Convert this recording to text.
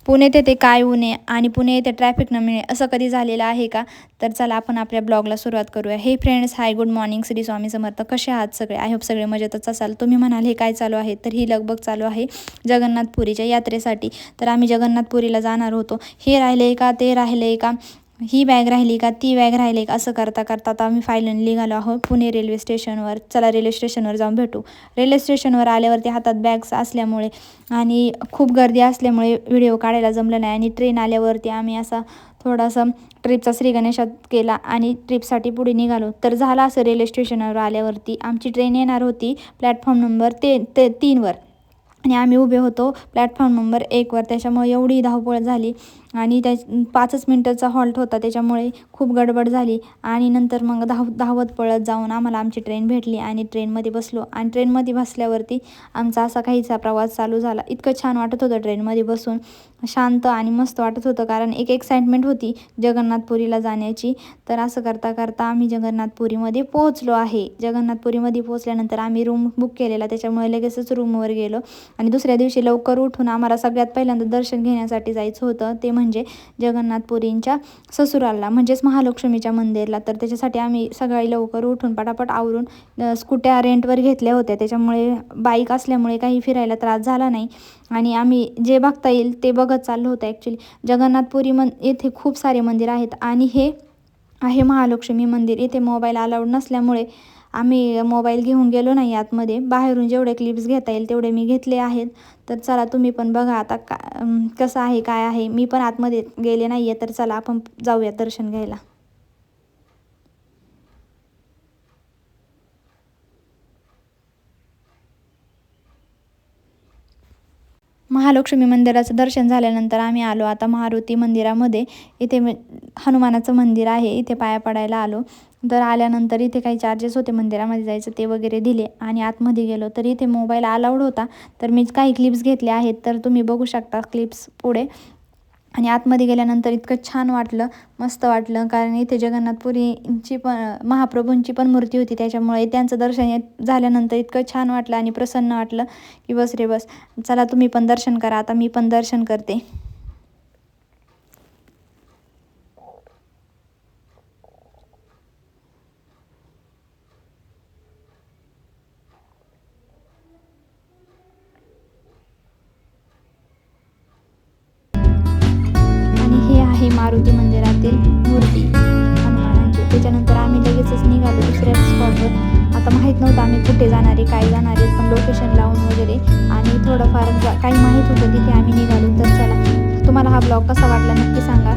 पुणे तेथे काय ऊन आहे आणि पुणे येथे ट्रॅफिक न मिळे असं कधी झालेलं आहे का? तर चला आपण आपल्या ब्लॉगला सुरुवात करूया. हे फ्रेंड्स, हाय, गुड मॉर्निंग, श्री स्वामी समर्थ. कसे आहात सगळे? आय होप सगळे मजेतच असाल. तुम्ही म्हणाल हे काय चालू आहे? तर ही लगबग चालू आहे जगन्नाथपुरीच्या यात्रेसाठी. तर आम्ही जगन्नाथपुरीला जाणार होतो. हे राहिले का, ते राहिले का, ही बॅग राहिली का, ती बॅग राहिली का, असं करता करता आता आम्ही फायनली निघालो आहोत पुणे रेल्वे स्टेशनवर. चला रेल्वे स्टेशनवर जाऊन भेटू. रेल्वे स्टेशनवर आल्यावरती हातात बॅग्स असल्यामुळे आणि खूप गर्दी असल्यामुळे व्हिडिओ काढायला जमलं नाही. आणि ट्रेन आल्यावरती आम्ही असा थोडासा ट्रिपचा श्रीगणेशात केला आणि ट्रिपसाठी पुढे निघालो. तर झालं असं, रेल्वे स्टेशनवर आल्यावरती आमची ट्रेन येणार होती प्लॅटफॉर्म नंबर 3वर आणि आम्ही उभे होतो प्लॅटफॉर्म नंबर 1वर. त्याच्यामुळे एवढी धावपळ झाली आणि 5च मिनटाचा हॉल्ट होता, त्याच्यामुळे खूप गडबड झाली. आणि नंतर मग धावत पळत जाऊन आम्हाला आमची ट्रेन भेटली आणि ट्रेनमध्ये बसलो. आणि ट्रेनमध्ये बसल्यावरती आमचा असा काहीसा प्रवास चालू झाला. इतकं छान वाटत होतं ट्रेनमध्ये बसून, शांत आणि मस्त वाटत होतं, कारण एक एक्साइटमेंट होती जगन्नाथपुरीला जाण्याची. तर असं करता करता आम्ही जगन्नाथपुरीमध्ये पोहोचलो आहे. जगन्नाथपुरीमध्ये पोहोचल्यानंतर आम्ही रूम बुक केलेला, त्याच्यामुळे लगेचच रूमवर गेलो. आणि दुसऱ्या दिवशी लवकर उठून आम्हाला सगळ्यात पहिल्यांदा दर्शन घेण्यासाठी जायचं होतं, ते म्हणजे जगन्नाथपुरींच्या ससुरालला, म्हणजेच महालक्ष्मीच्या मंदिरला. तर त्याच्यासाठी आम्ही सकाळी लवकर उठून पटापट आवरून स्कूट्या रेंटवर घेतल्या होत्या, त्याच्यामुळे बाईक असल्यामुळे काही फिरायला त्रास झाला नाही. आणि आम्ही जे बघता येईल ते बघत चाललो होतो. ॲक्च्युली जगन्नाथपुरी येथे खूप सारे मंदिर आहेत आणि हे आहे महालक्ष्मी मंदिर. इथे मोबाईल अलाउड नसल्यामुळे आम्ही मोबाईल घेऊन गेलो नाही आतमध्ये. बाहेरून जेवढे क्लिप्स घेता येईल तेवढे मी घेतले आहेत. तर चला तुम्ही पण बघा आता कसं आहे, काय आहे. मी पण आतमध्ये गेले नाही आहे, तर चला आपण जाऊया दर्शन घ्यायला. महालक्ष्मी मंदिराचं दर्शन झाल्यानंतर आम्ही आलो आता मारुती मंदिरामध्ये. इथे हनुमानाचं मंदिर आहे, इथे पाया पडायला आलो. तर आल्यानंतर इथे काही चार्जेस होते मंदिरामध्ये जायचं, ते वगैरे दिले आणि आतमध्ये गेलो. तर इथे मोबाईल अलाउड होता, तर मी काही क्लिप्स घेतले आहेत, तर तुम्ही बघू शकता क्लिप्स पुढे. आणि आतमध्ये गेल्यानंतर इतकं छान वाटलं, मस्त वाटलं, कारण इथे जगन्नाथपुरींची पण महाप्रभूंची पण मूर्ती होती, त्याच्यामुळे त्यांचं दर्शन झाल्यानंतर इतकं छान वाटलं आणि प्रसन्न वाटलं की बस रे बस. चला तुम्ही पण दर्शन करा. आता मी पण दर्शन करते. मारुती मंदिरातील मूर्ती हनुमानांची. त्याच्यानंतर आम्ही लगेचच निघालो दुसऱ्या स्पॉटवर. आता माहीत नव्हतं आम्ही कुठे जाणार आहे, काय जाणार आहे, पण लोकेशन लावून वगैरे आणि थोडंफार काही माहीत होतं तिथे आम्ही निघालो. तर चला, तुम्हाला हा ब्लॉग कसा वाटला नक्की सांगा.